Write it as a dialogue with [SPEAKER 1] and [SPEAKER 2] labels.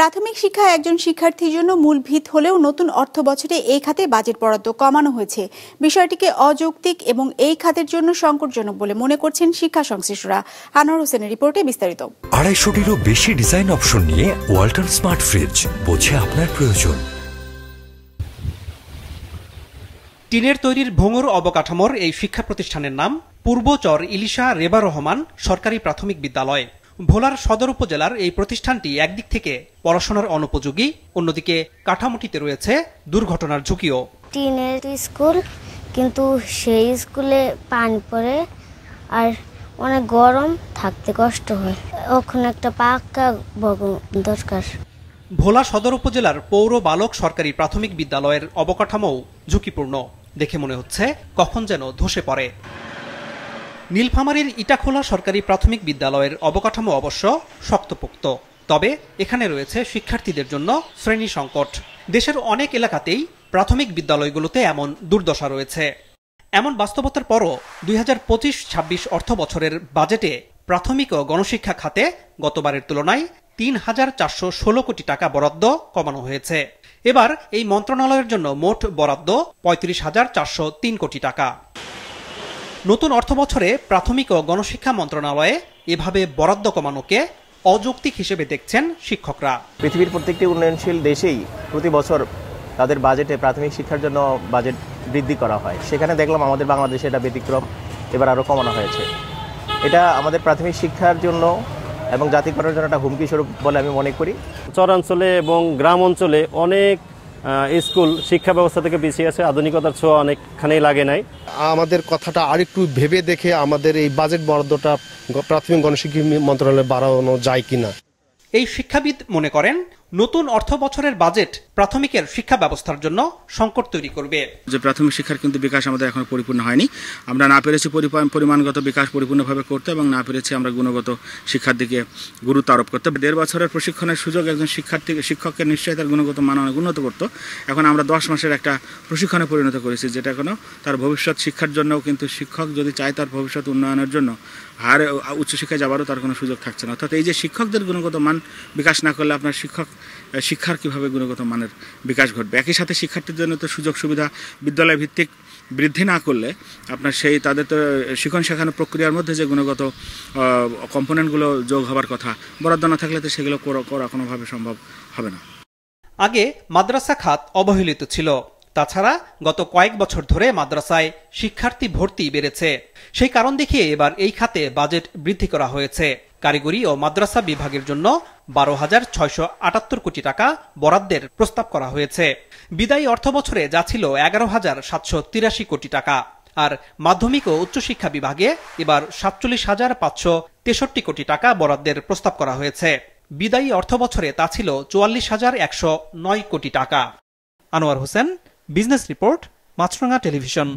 [SPEAKER 1] প্রাথমিক শিক্ষা একজন শিক্ষার্থীর জন্য মূল ভিত হলেও নতুন অর্থ বছরে এই খাতে বাজেট বরাদ্দ কমানো হয়েছে। বিষয়টিকে অযৌক্তিক এবং এই খাতের জন্য সংকটজনক বলে মনে করছেন শিক্ষা সংশ্লিষ্টরা। আনোয়ার হোসেনের রিপোর্টে বিস্তারিত।
[SPEAKER 2] 250-টিরও বেশি ডিজাইন অপশন নিয়ে ওয়ালটন স্মার্ট ফ্রিজ, বোঝে আপনার প্রয়োজন।
[SPEAKER 3] টিনের তৈরির ভোঙর অবকাঠামোর এই শিক্ষা প্রতিষ্ঠানের নাম পূর্বচর ইলিশা রেবা রহমান সরকারি প্রাথমিক বিদ্যালয়। ভোলার সদর উপজেলার এই প্রতিষ্ঠানটি একদিক থেকে পড়াশোনার অনুপযোগী, অন্যদিকে কাঠামোটিতে রয়েছে দুর্ঘটনার ঝুঁকিও।
[SPEAKER 4] টিনের স্কুল, কিন্তু সেই স্কুলে পানি পড়ে আর অনেক গরম, থাকতে কষ্ট হয়। ওখানে একটা পাক্কা ভবন দরকার।
[SPEAKER 3] ভোলা সদর উপজেলার পৌর বালক সরকারি প্রাথমিক বিদ্যালয়ের অবকাঠামোও ঝুঁকিপূর্ণ। দেখে মনে হচ্ছে কখন যেন ধসে পড়ে। নীলফামারীর ইটাখোলা সরকারি প্রাথমিক বিদ্যালয়ের অবকাঠামো অবশ্য শক্তপোক্ত, তবে এখানে রয়েছে শিক্ষার্থীদের জন্য শ্রেণী সংকট। দেশের অনেক এলাকাতেই প্রাথমিক বিদ্যালয়গুলোতে এমন দুর্দশা রয়েছে। এমন বাস্তবতার পরও 2025-26 অর্থ বছরের বাজেটে প্রাথমিক ও গণশিক্ষা খাতে গতবারের তুলনায় 3,416 কোটি টাকা বরাদ্দ কমানো হয়েছে। এবার এই মন্ত্রণালয়ের জন্য মোট বরাদ্দ 35,403 কোটি টাকা। নতুন অর্থ বছরে প্রাথমিক ও গণশিক্ষা মন্ত্রণালয়ে এভাবে বরাদ্দ কমানোকে অযৌক্তিক হিসেবে দেখছেন শিক্ষকরা।
[SPEAKER 5] পৃথিবীর প্রত্যেকটি উন্নয়নশীল দেশেই প্রতি বছর তাদের বাজেটে প্রাথমিক শিক্ষার জন্য বাজেট বৃদ্ধি করা হয়। সেখানে দেখলাম আমাদের বাংলাদেশে এটা ব্যতিক্রম, এবার আরও কমানো হয়েছে। এটা আমাদের প্রাথমিক শিক্ষার জন্য এবং জাতিকরণের জন্য একটা হুমকি স্বরূপ বলে আমি মনে করি।
[SPEAKER 6] চরাঞ্চলে এবং গ্রাম অঞ্চলে অনেক স্কুল শিক্ষা ব্যবস্থা থেকে পিছিয়ে আছে, আধুনিকতার ছোঁয়া অনেকখানি লাগে নাই।
[SPEAKER 7] আমাদের কথাটা আরেকটু ভেবে দেখে আমাদের এই বাজেট বরাদ্দটা প্রাথমিক গণশিক্ষা মন্ত্রণালয়ে বাড়ানো যায় কিনা।
[SPEAKER 3] এই শিক্ষাবিদ মনে করেন নতুন অর্থ বছরের বাজেট প্রাথমিকের শিক্ষা ব্যবস্থার জন্য সংকট তৈরি করবে।
[SPEAKER 8] যে প্রাথমিক শিক্ষার কিন্তু বিকাশ আমাদের এখনো পরিপূর্ণ হয়নি। আমরা না পেরেছি পরিমাণগত বিকাশ পরিপূর্ণভাবে করতে, এবং না পেরেছি আমরা গুণগত শিক্ষার দিকে গুরুত্ব আরোপ করতে। 1.5 বছরের প্রশিক্ষণের সুযোগ একজন শিক্ষককে নিশ্চয়ই তার গুণগত মান অনেক উন্নত করতো। এখন আমরা 10 মাসের একটা প্রশিক্ষণে পরিণত করেছি, যেটা এখনো তার ভবিষ্যৎ শিক্ষার জন্যও, কিন্তু শিক্ষক যদি চায় তার ভবিষ্যৎ উন্নয়নের জন্য আর উচ্চশিক্ষায় যাবারও তার কোনো সুযোগ থাকছে না। অর্থাৎ এই যে শিক্ষকদের গুণগত মান বিকাশ না করলে আপনার শিক্ষার কিভাবে গুণগত মানের বিকাশ ঘটবে? একই সাথে শিক্ষার্থীদের জন্য তো সুযোগ সুবিধা বিদ্যালয় ভিত্তিক বৃদ্ধি না করলে আপনার তাদের তো শিক্ষণ শেখানোর প্রক্রিয়ার মধ্যে যে গুণগত কম্পোনেন্টগুলো যোগ হবার কথা, বরাদ্দ না থাকলে তো সেগুলো করা কোনোভাবে সম্ভব হবে না।
[SPEAKER 3] আগে মাদ্রাসা খাত অবহেলিত ছিল। তাছাড়া গত কয়েক বছর ধরে মাদ্রাসায় শিক্ষার্থী ভর্তি বেড়েছে। সেই কারণ দেখিয়ে এবার এই খাতে বাজেট বৃদ্ধি করা হয়েছে। কারিগরি ও মাদ্রাসা বিভাগের জন্য 12,678 কোটি টাকা বরাদ্দের প্রস্তাব করা হয়েছে। বিদায়ী অর্থ বছরে যা ছিল 11,783 কোটি টাকা। আর মাধ্যমিক ও উচ্চশিক্ষা বিভাগে এবার 47,563 কোটি টাকা বরাদ্দের প্রস্তাব করা হয়েছে। বিদায়ী অর্থ বছরে তা ছিল 44,109 কোটি টাকা। আনোয়ার হোসেন, বিজনেস রিপোর্ট, মাছরাঙা টেলিভিশন।